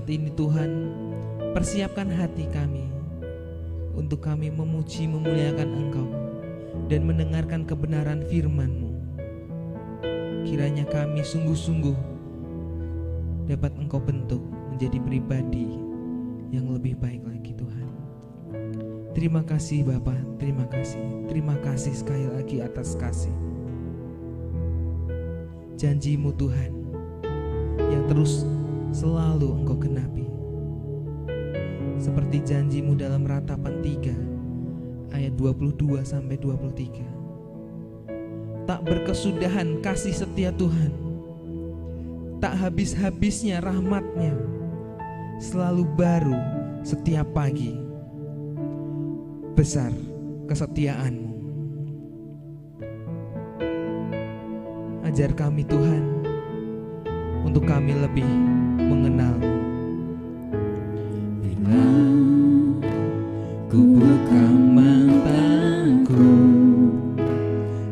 saat ini Tuhan, persiapkan hati kami untuk kami memuji memuliakan Engkau dan mendengarkan kebenaran firman-Mu. Kiranya kami sungguh-sungguh dapat Engkau bentuk menjadi pribadi yang lebih baik lagi Tuhan. Terima kasih Bapa, terima kasih sekali lagi atas kasih. Janji-Mu Tuhan yang terus selalu Engkau genapi. Seperti janji-Mu dalam Ratapan 3 ayat 22-23. Tak berkesudahan kasih setia Tuhan, tak habis-habisnya rahmat-Nya, selalu baru setiap pagi. Besar kesetiaan-Mu. Ajar kami Tuhan untuk kami lebih mengenal-Mu. Bila ku buka mataku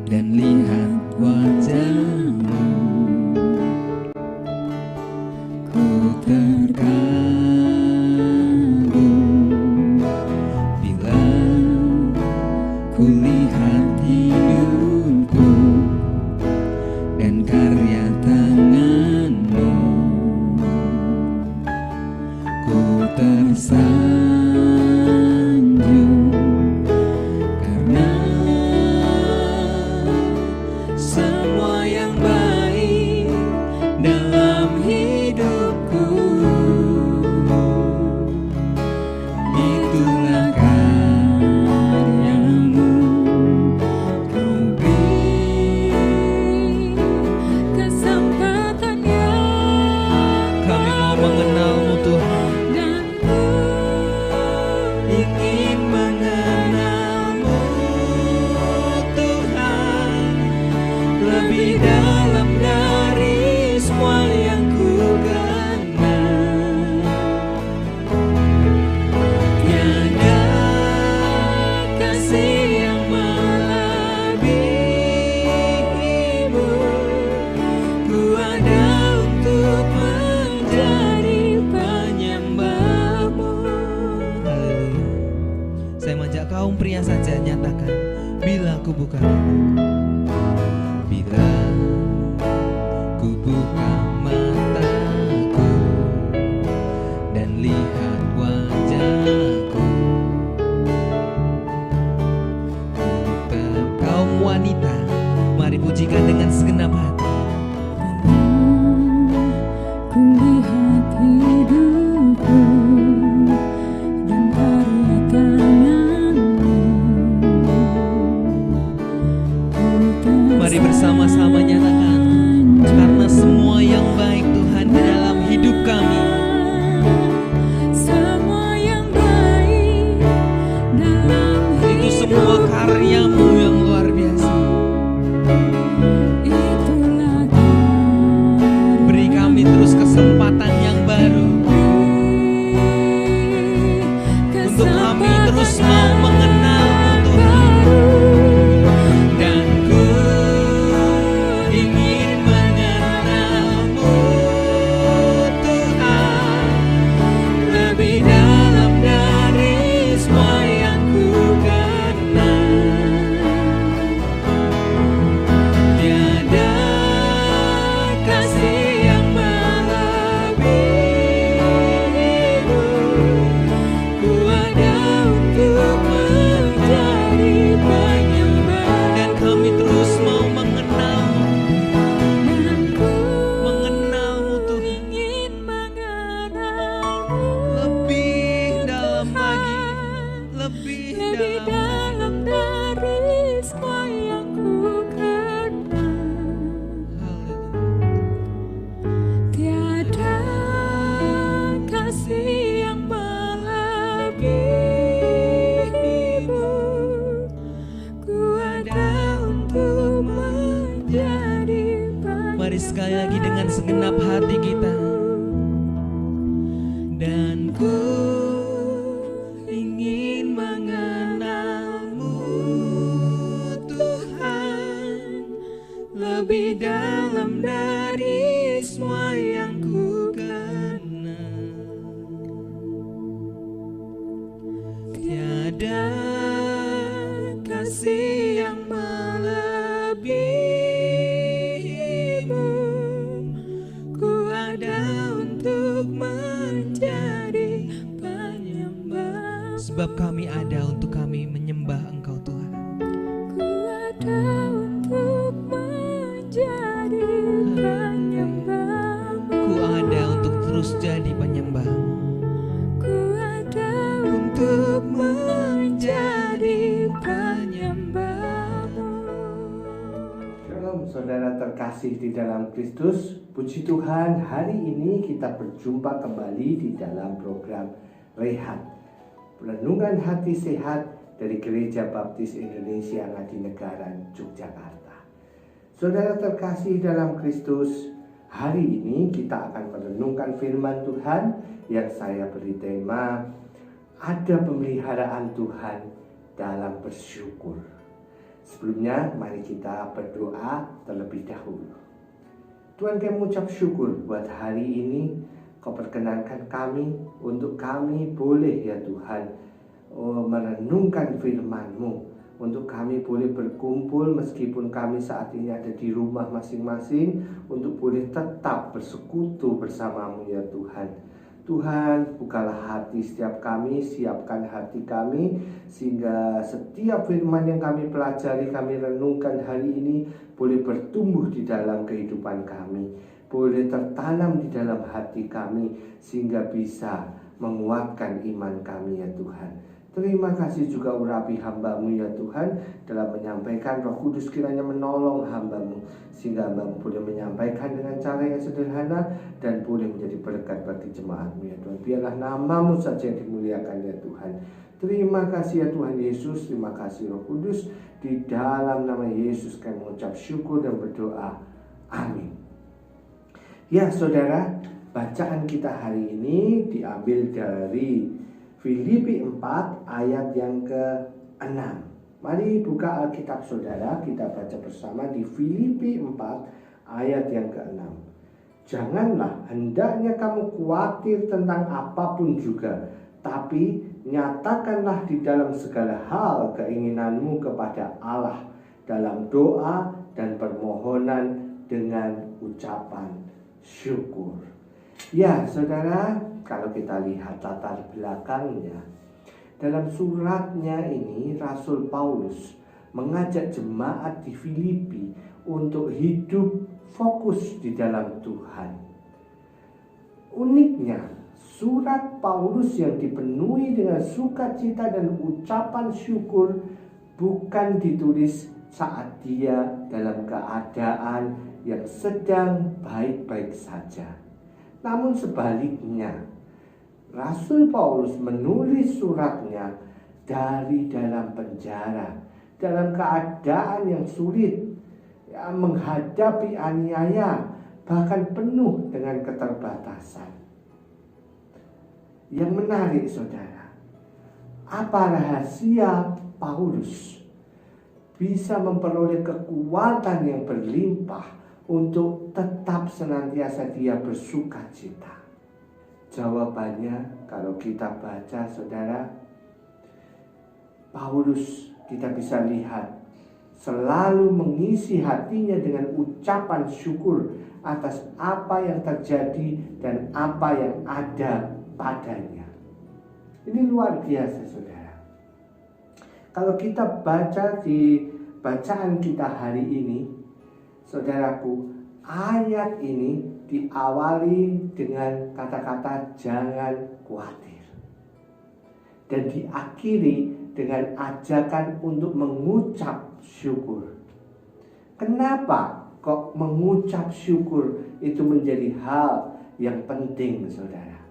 dan lihat wajah-Mu, ku terkagum. Bila ku lihat hidupku dan karya tangan-Mu, ku tersanjung karena semua yang baik dalam hidupku, itulah karya-Mu. Kau beri kesempatan yang kami mau mengenal-Mu Tuhan, dan ku ingin mengenal-Mu Tuhan lebih dalam dari semua yang ku kenal. Tiada kasih yang melebihi-Mu, ku ada untuk menjadi penyembah-Mu. Haleluya. Saya mengajak kaum pria saja nyatakan, bila ku buka bila ku buka mataku dan lihat wajahku, kaum wanita, mari pujikan dengan segenap hati. Ku lihat hidupku dan karya tangan-Mu, ku Mari bersama-sama nyatakan, karena semua yang baik Tuhan di dalam hidup kami, semua yang baik dalam itu semua karya-Mu yang luar biasa. itulah Beri kami terus kesempatan yang baru untuk kami terus mau mengenal-Mu Tuhan, dan ku ingin mengenal-Mu Tuhan lebih dalam dari semua yang ku kenal. Tiada kasih yang melebihi-Mu, ku ada untuk menjadi penyembah, dan kami terus mau mengenal-Mu Tuhan ingin mengenal-Mu lebih dalam lagi, lebih lebih dalam. dalam dari semua yang ku kenal. Haleluya. Tiada kasih yang melebihi-Mu, ku ada untuk menjadi Mari sekali lagi dengan segenap hati kita. Dan ku ingin mengenal ada kasih yang melebihimu. Ku ada untuk menjadi penyembah. Sebab kami ada untuk kami menyembah Engkau Tuhan. Ku ada untuk menjadi penyembah. Ku ada untuk terus jadi penyembah. Ku ada Untuk menjadi penyembah-Mu. Shalom saudara terkasih di dalam Kristus. Puji Tuhan, hari ini kita berjumpa kembali di dalam program Rehat, Renungan Hati Sehat dari Gereja Baptis Indonesia Ngadinegara, Yogyakarta. Saudara terkasih dalam Kristus, hari ini kita akan merenungkan firman Tuhan yang saya beri tema, ada pemeliharaan Tuhan dalam bersyukur. Sebelumnya, mari kita berdoa terlebih dahulu. Tuhan, kami mengucap syukur buat hari ini. Kau perkenankan kami untuk kami boleh ya Tuhan merenungkan firman-Mu. Untuk kami boleh berkumpul meskipun kami saat ini ada di rumah masing-masing, untuk boleh tetap bersekutu bersama-Mu ya Tuhan. Tuhan, bukalah hati setiap kami, siapkan hati kami, sehingga setiap firman yang kami pelajari, kami renungkan hari ini boleh bertumbuh di dalam kehidupan kami, boleh tertanam di dalam hati kami, sehingga bisa menguatkan iman kami ya Tuhan. Terima kasih juga urapi hamba-Mu ya Tuhan, dalam menyampaikan. Roh Kudus kiranya menolong hamba-Mu, sehingga hamba-Mu boleh menyampaikan dengan cara yang sederhana dan boleh menjadi berkat bagi jemaat-Mu ya Tuhan. Biarlah nama-Mu saja yang dimuliakan ya Tuhan. Terima kasih ya Tuhan Yesus, terima kasih Roh Kudus. Di dalam nama Yesus kami mengucap syukur dan berdoa. Amin. Ya saudara, bacaan kita hari ini diambil dari Filipi 4 ayat yang ke-6. Mari buka Alkitab saudara, kita baca bersama di Filipi 4 ayat yang ke-6. Janganlah hendaknya kamu khawatir tentang apapun juga, tapi nyatakanlah di dalam segala hal keinginanmu kepada Allah dalam doa dan permohonan dengan ucapan syukur. Ya saudara, kalau kita lihat latar belakangnya, dalam suratnya ini Rasul Paulus mengajak jemaat di Filipi untuk hidup fokus di dalam Tuhan. Uniknya, surat Paulus yang dipenuhi dengan sukacita dan ucapan syukur bukan ditulis saat dia dalam keadaan yang sedang baik-baik saja. Namun sebaliknya, Rasul Paulus menulis suratnya dari dalam penjara, dalam keadaan yang sulit, ya, menghadapi aniaya, bahkan penuh dengan keterbatasan. Yang menarik saudara, apa rahasia Paulus bisa memperoleh kekuatan yang berlimpah untuk tetap senantiasa dia bersuka cita? Jawabannya kalau kita baca saudara, Paulus kita bisa lihat selalu mengisi hatinya dengan ucapan syukur atas apa yang terjadi dan apa yang ada padanya. Ini luar biasa saudara. Kalau kita baca di bacaan kita hari ini, saudaraku, ayat ini diawali dengan kata-kata jangan khawatir, dan diakhiri dengan ajakan untuk mengucap syukur. Kenapa kok mengucap syukur itu menjadi hal yang penting saudara?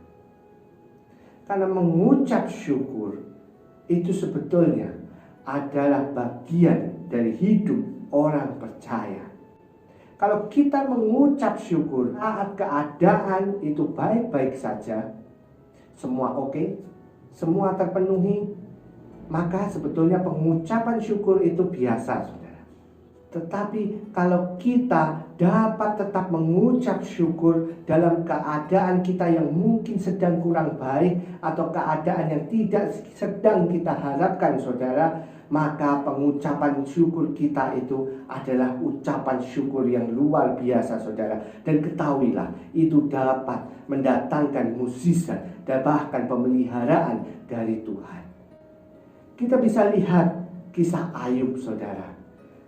Karena mengucap syukur itu sebetulnya adalah bagian dari hidup orang percaya. Kalau kita mengucap syukur saat keadaan itu baik-baik saja, semua oke, semua terpenuhi, maka sebetulnya pengucapan syukur itu biasa saudara. Tetapi kalau kita dapat tetap mengucap syukur dalam keadaan kita yang mungkin sedang kurang baik atau keadaan yang tidak sedang kita harapkan, saudara, maka pengucapan syukur kita itu adalah ucapan syukur yang luar biasa, saudara. Dan ketahuilah, itu dapat mendatangkan mukjizat dan bahkan pemeliharaan dari Tuhan. Kita bisa lihat kisah Ayub, saudara.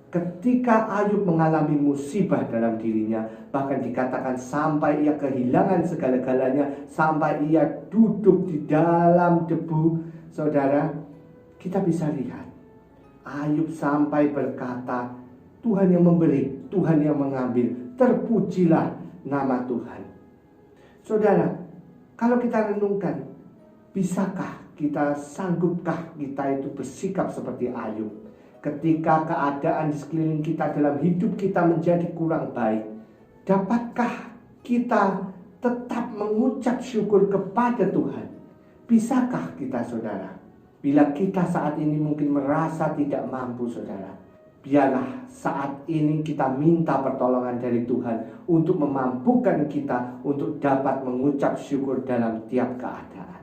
Ketika Ayub mengalami musibah dalam dirinya, bahkan dikatakan sampai ia kehilangan segala-galanya, sampai ia duduk di dalam debu, saudara, kita bisa lihat Ayub sampai berkata, Tuhan yang memberi, Tuhan yang mengambil, terpujilah nama Tuhan. Saudara, kalau kita renungkan, bisakah kita, sanggupkah kita itu bersikap seperti Ayub? Ketika keadaan di sekeliling kita dalam hidup kita menjadi kurang baik, dapatkah kita tetap mengucap syukur kepada Tuhan? Bisakah kita, saudara? Bila kita saat ini mungkin merasa tidak mampu, saudara, biarlah saat ini kita minta pertolongan dari Tuhan untuk memampukan kita untuk dapat mengucap syukur dalam tiap keadaan.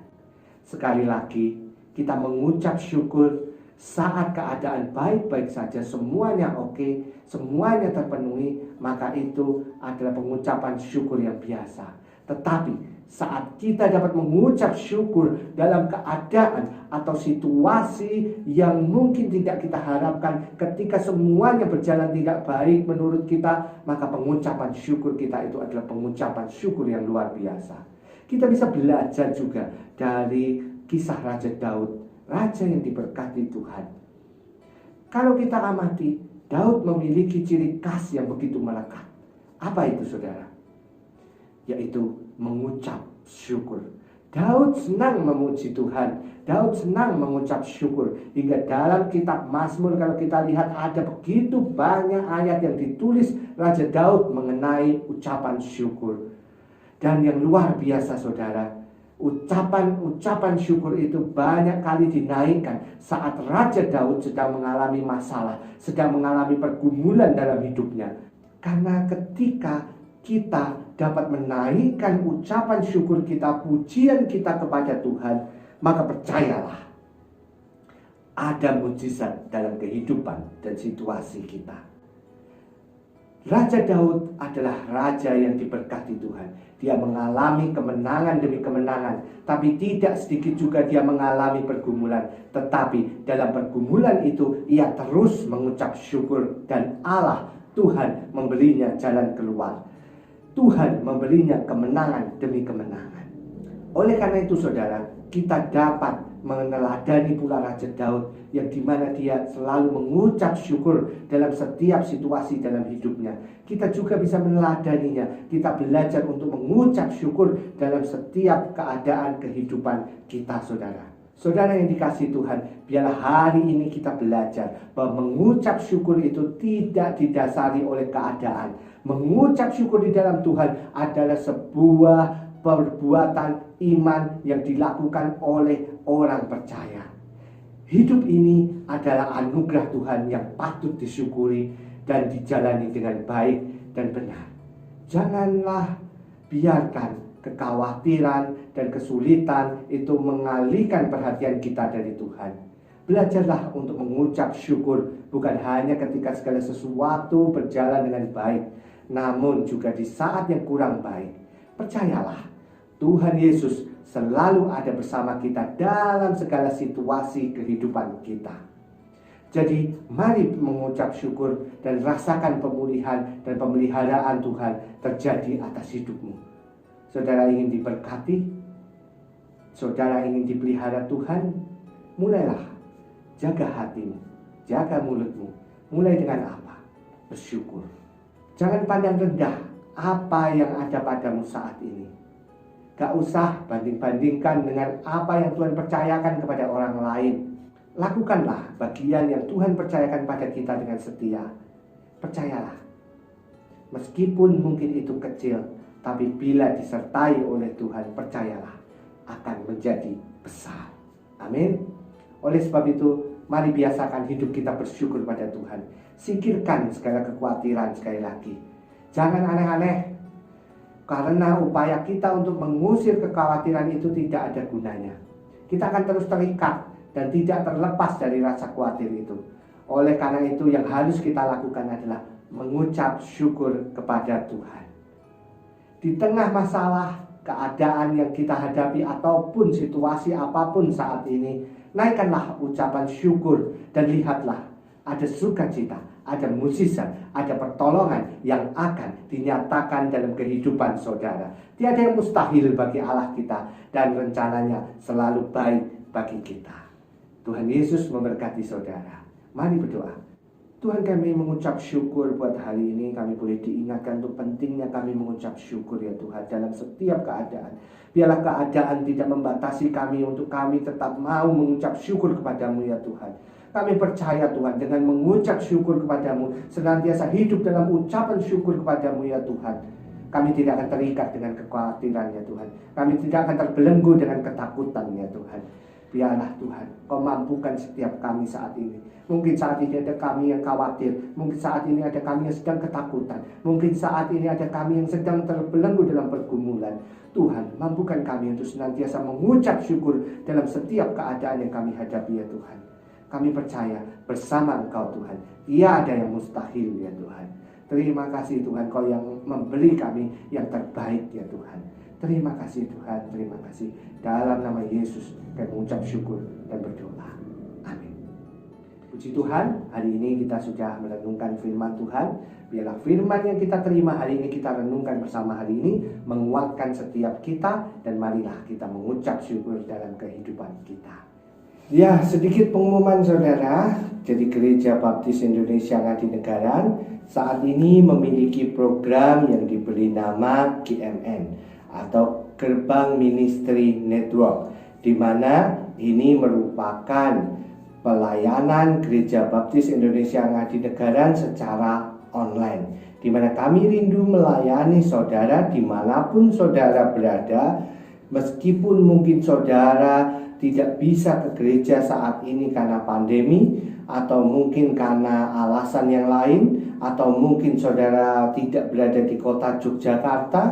Sekali lagi, kita mengucap syukur saat keadaan baik-baik saja, semuanya oke, semuanya terpenuhi, maka itu adalah pengucapan syukur yang biasa. Tetapi saat kita dapat mengucap syukur dalam keadaan atau situasi yang mungkin tidak kita harapkan, ketika semuanya berjalan tidak baik menurut kita, maka pengucapan syukur kita itu adalah pengucapan syukur yang luar biasa. Kita bisa belajar juga dari kisah Raja Daud, raja yang diberkati Tuhan. Kalau kita amati, Daud memiliki ciri khas yang begitu melekat. Apa itu, saudara? Yaitu mengucap syukur. Daud senang memuji Tuhan. Daud senang mengucap syukur. Hingga dalam kitab Mazmur, kalau kita lihat, ada begitu banyak ayat yang ditulis Raja Daud mengenai ucapan syukur. Dan yang luar biasa, saudara, ucapan syukur itu banyak kali dinaikkan saat Raja Daud sedang mengalami masalah, sedang mengalami pergumulan dalam hidupnya. Karena ketika kita dapat menaikkan ucapan syukur kita, pujian kita kepada Tuhan, maka percayalah, ada mukjizat dalam kehidupan dan situasi kita. Raja Daud adalah raja yang diberkati Tuhan. Dia mengalami kemenangan demi kemenangan, tapi tidak sedikit juga dia mengalami pergumulan. Tetapi dalam pergumulan itu ia terus mengucap syukur, dan Allah, Tuhan, memberinya jalan keluar. Tuhan memberinya kemenangan demi kemenangan. Oleh karena itu, saudara, kita dapat meneladani pula Raja Daud, yang dimana dia selalu mengucap syukur dalam setiap situasi dalam hidupnya. Kita juga bisa meneladaninya. Kita belajar untuk mengucap syukur dalam setiap keadaan kehidupan kita, saudara. Saudara yang dikasihi Tuhan, biarlah hari ini kita belajar bahwa mengucap syukur itu tidak didasari oleh keadaan. Mengucap syukur di dalam Tuhan adalah sebuah perbuatan iman yang dilakukan oleh orang percaya. Hidup ini adalah anugerah Tuhan yang patut disyukuri dan dijalani dengan baik dan benar. Janganlah biarkan kekhawatiran dan kesulitan itu mengalihkan perhatian kita dari Tuhan. Belajarlah untuk mengucap syukur, bukan hanya ketika segala sesuatu berjalan dengan baik, namun juga di saat yang kurang baik. Percayalah, Tuhan Yesus selalu ada bersama kita dalam segala situasi kehidupan kita. Jadi mari mengucap syukur dan rasakan pemulihan dan pemeliharaan Tuhan terjadi atas hidupmu. Saudara ingin diberkati? Saudara ingin dipelihara Tuhan? Mulailah jaga hatimu, jaga mulutmu. Mulai dengan apa? Bersyukur. Jangan pandang rendah apa yang ada padamu saat ini. Gak usah banding-bandingkan dengan apa yang Tuhan percayakan kepada orang lain. Lakukanlah bagian yang Tuhan percayakan pada kita dengan setia. Percayalah, meskipun mungkin itu kecil, tapi bila disertai oleh Tuhan, percayalah, akan menjadi besar. Amin. Oleh sebab itu, mari biasakan hidup kita bersyukur pada Tuhan. Singkirkan segala kekhawatiran sekali lagi. Jangan aneh-aneh, karena upaya kita untuk mengusir kekhawatiran itu tidak ada gunanya. Kita akan terus terikat dan tidak terlepas dari rasa khawatir itu. Oleh karena itu yang harus kita lakukan adalah mengucap syukur kepada Tuhan. Di tengah masalah, keadaan yang kita hadapi ataupun situasi apapun saat ini, naikkanlah ucapan syukur dan lihatlah ada sukacita, ada mukjizat, ada pertolongan yang akan dinyatakan dalam kehidupan saudara. Tiada yang mustahil bagi Allah kita dan rencananya selalu baik bagi kita. Tuhan Yesus memberkati saudara. Mari berdoa. Tuhan, kami mengucap syukur buat hari ini. Kami boleh diingatkan untuk pentingnya kami mengucap syukur ya Tuhan dalam setiap keadaan. Biarlah keadaan tidak membatasi kami untuk kami tetap mau mengucap syukur kepadamu ya Tuhan. Kami percaya Tuhan dengan mengucap syukur kepadamu, senantiasa hidup dalam ucapan syukur kepadamu ya Tuhan. Kami tidak akan terikat dengan kekhawatiran ya Tuhan. Kami tidak akan terbelenggu dengan ketakutan ya Tuhan. Biarlah Tuhan, Kau mampukan setiap kami saat ini. Mungkin saat ini ada kami yang khawatir. Mungkin saat ini ada kami yang sedang ketakutan. Mungkin saat ini ada kami yang sedang terbelenggu dalam pergumulan. Tuhan, mampukan kami untuk senantiasa mengucap syukur dalam setiap keadaan yang kami hadapi ya Tuhan. Kami percaya bersama Engkau Tuhan, tiada yang mustahil ya Tuhan. Terima kasih Tuhan, Kau yang memberi kami yang terbaik ya Tuhan. Terima kasih Tuhan, terima kasih. Dalam nama Yesus kami mengucap syukur dan berdoa. Amin. Puji Tuhan, hari ini kita sudah merenungkan firman Tuhan. Biarlah firman yang kita terima hari ini kita renungkan bersama hari ini, menguatkan setiap kita, dan marilah kita mengucap syukur dalam kehidupan kita. Ya, sedikit pengumuman saudara. Jadi Gereja Baptis Indonesia Ngadinegara saat ini memiliki program yang diberi nama GMN atau Gerbang Ministry Network, di mana ini merupakan pelayanan Gereja Baptis Indonesia Ngadinegara secara online, di mana kami rindu melayani saudara dimanapun saudara berada. Meskipun mungkin saudara tidak bisa ke gereja saat ini karena pandemi, atau mungkin karena alasan yang lain, atau mungkin saudara tidak berada di kota Yogyakarta,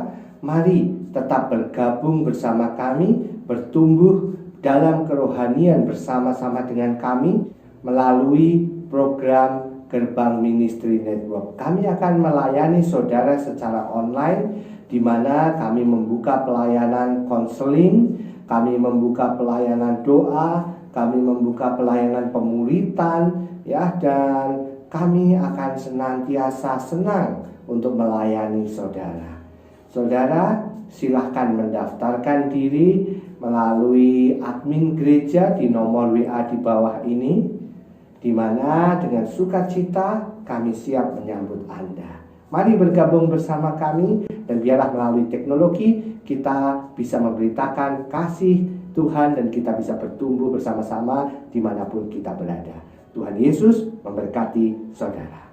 mari tetap bergabung bersama kami, bertumbuh dalam kerohanian bersama-sama dengan kami melalui program Gerbang Ministry Network. Kami akan melayani saudara secara online, di mana kami membuka pelayanan konseling, kami membuka pelayanan doa, kami membuka pelayanan pemuritan, ya, dan kami akan senantiasa senang untuk melayani saudara. Saudara, silahkan mendaftarkan diri melalui admin gereja di nomor WA di bawah ini, di mana dengan sukacita kami siap menyambut Anda. Mari bergabung bersama kami, dan biarlah melalui teknologi kita bisa memberitakan kasih Tuhan dan kita bisa bertumbuh bersama-sama dimanapun kita berada. Tuhan Yesus memberkati saudara.